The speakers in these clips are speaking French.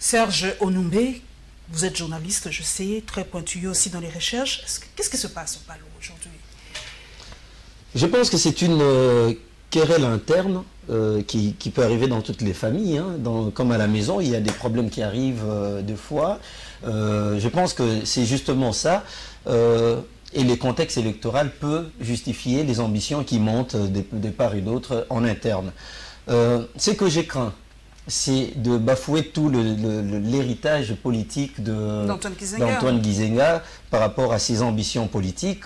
Serge Onoumbé, vous êtes journaliste, je sais, très pointilleux aussi dans les recherches. Qu'est-ce qui se passe au Palo aujourd'hui? Je pense que c'est une querelle interne qui peut arriver dans toutes les familles. Hein. Comme à la maison, il y a des problèmes qui arrivent deux fois. Je pense que c'est justement ça. Et le contexte électoral peut justifier les ambitions qui montent de part et d'autre en interne. Ce que j'ai craint, c'est de bafouer tout l'héritage politique d'Antoine Gizenga par rapport à ses ambitions politiques,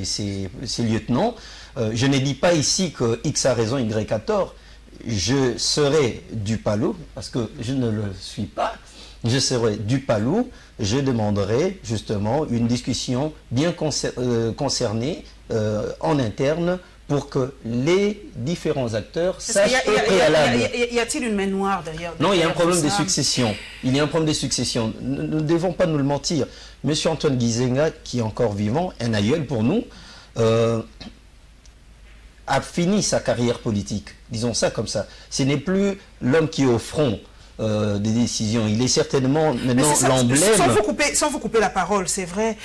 ses lieutenants. Je ne dis pas ici que X a raison, Y a tort. Je serai du Palo, parce que je ne le suis pas. Je serai du Palo, je demanderai justement une discussion bien concernée en interne pour que les différents acteurs sachent au préalable. Y a-t-il une main noire derrière? Non, il y a un problème de succession. Il y a un problème de succession. Nous ne devons pas nous le mentir. Monsieur Antoine Gizenga, qui est encore vivant, un aïeul pour nous, a fini sa carrière politique. Disons ça comme ça. Ce n'est plus l'homme qui est au front des décisions. Il est certainement maintenant l'emblème. Sans vous couper la parole, c'est vrai,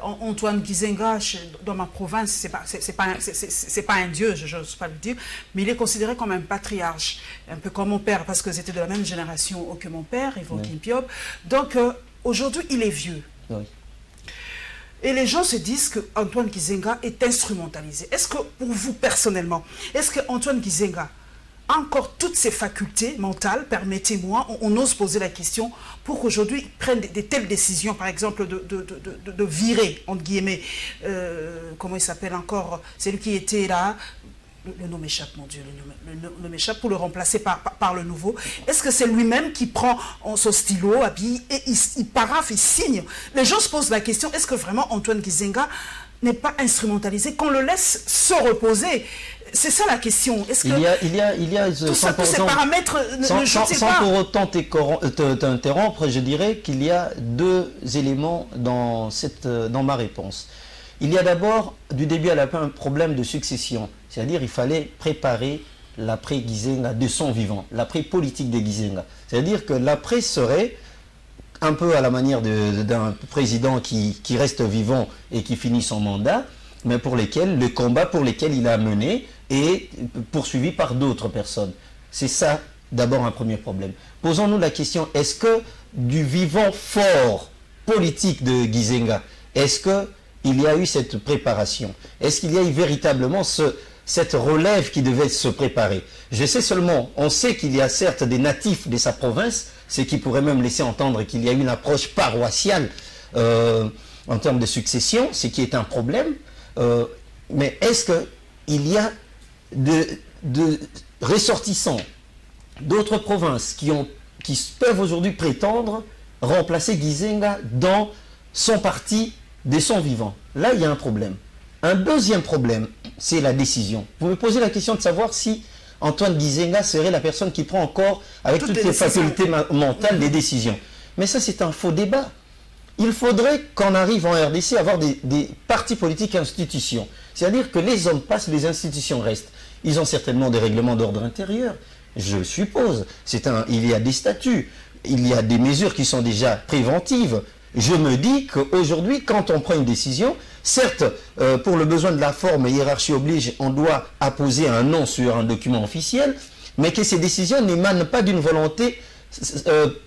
Antoine Gizenga, dans ma province, c'est pas un dieu, je n'ose pas le dire, mais il est considéré comme un patriarche, un peu comme mon père, parce que c'était de la même génération que mon père, Yvon Kimpiop. Donc, aujourd'hui, il est vieux. Oui. Et les gens se disent qu'Antoine Gizenga est instrumentalisé. Est-ce que, pour vous personnellement, est-ce qu'Antoine Gizenga a encore toutes ses facultés mentales, permettez-moi, on ose poser la question, pour qu'aujourd'hui il prenne des telles décisions, par exemple de virer, entre guillemets, comment il s'appelle encore, celui qui était là, le nom m'échappe, mon Dieu, le nom m'échappe, pour le remplacer par le nouveau. Est-ce que c'est lui-même qui prend son stylo, habille, et il paraphe, il signe? Les gens se posent la question, est-ce que vraiment Antoine Gizenga n'est pas instrumentalisé, qu'on le laisse se reposer? C'est ça la question. Est-ce que il y a tous ces paramètres sans pour autant t'interrompre, je dirais qu'il y a deux éléments dans ma réponse. Il y a d'abord, du début à la fin, un problème de succession. C'est-à-dire qu'il fallait préparer l'après-Gizenga de son vivant, l'après-politique de Gizenga. C'est-à-dire que l'après serait un peu à la manière d'un président qui reste vivant et qui finit son mandat, mais pour le combat pour lesquels il a mené est poursuivi par d'autres personnes. C'est ça, d'abord, un premier problème. Posons-nous la question, est-ce que du vivant fort politique de Gizenga, est-ce qu'il y a eu cette préparation? Est-ce qu'il y a eu véritablement cette relève qui devait se préparer? Je sais seulement, on sait qu'il y a certes des natifs de sa province, ce qui pourrait même laisser entendre qu'il y a une approche paroissiale en termes de succession, ce qui est un problème. Mais est-ce qu'il y a de ressortissants d'autres provinces qui peuvent aujourd'hui prétendre remplacer Gizenga dans son parti de son vivant? Là, il y a un problème. Un deuxième problème, c'est la décision. Vous me posez la question de savoir si Antoine Gizenga serait la personne qui prend encore, avec toutes les facultés mentales, des décisions. Mais ça, c'est un faux débat. Il faudrait qu'on arrive en RDC à avoir des partis politiques institutions. C'est-à-dire que les hommes passent, les institutions restent. Ils ont certainement des règlements d'ordre intérieur, je suppose. Il y a des statuts, il y a des mesures qui sont déjà préventives. Je me dis qu'aujourd'hui, quand on prend une décision, certes, pour le besoin de la forme, hiérarchie oblige, on doit apposer un nom sur un document officiel, mais que ces décisions n'émanent pas d'une volonté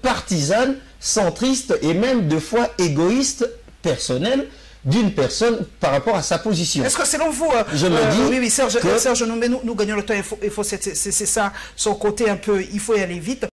partisane, centriste et même de fois égoïste, personnelle, d'une personne par rapport à sa position. Est-ce que selon vous, je me dis Serge Onoumbé, nous gagnons le temps, c'est ça, son côté un peu, il faut y aller vite.